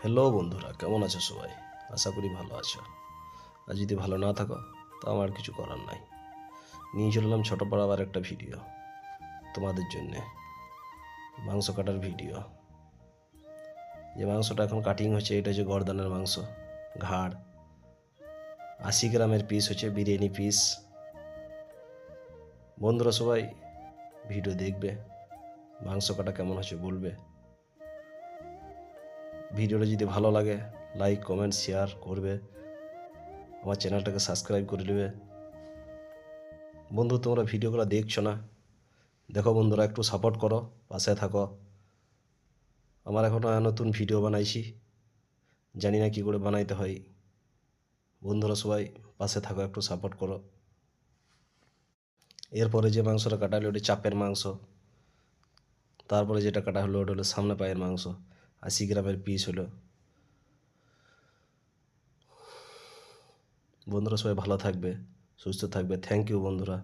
Hello বন্ধুরা, কেমন আছো সবাই? আশা করি ভালো আছো। আর যদি ভালো না থাকো তো আমার কিছু করার নাই। নিয়ে চললাম ছোটো বড় আবার একটা ভিডিও তোমাদের জন্যে, মাংস কাটার ভিডিও। যে মাংসটা এখন কাটিং হচ্ছে এটা হচ্ছে গর্দানের মাংস, ঘাড়। 80 গ্রামের পিস হচ্ছে, বিরিয়ানি পিস। বন্ধুরা সবাই ভিডিও দেখবে, মাংস কাটা কেমন হচ্ছে বলবে। ভিডিওটা যদি ভালো লাগে লাইক কমেন্ট শেয়ার করবে, আমার চ্যানেলটাকে সাবস্ক্রাইব করে নেবে। বন্ধু তোমরা ভিডিওগুলো দেখছো না, দেখো বন্ধুরা, একটু সাপোর্ট করো, পাশে থাকো। আমার এখনও নতুন ভিডিও বানাইছি, জানি না কী করে বানাইতে হয়। বন্ধুরা সবাই পাশে থাকো, একটু সাপোর্ট করো। এরপরে যে মাংসটা কাটা হলো ওটা চাপের মাংস। তারপরে যেটা কাটা হলো ওটা হলো সামনে পায়ের মাংস, 80 গ্রামের পিস হলো। বন্ধুরা সবাই ভালো থাকবে, সুস্থ থাকবে। থ্যাংক ইউ বন্ধুরা।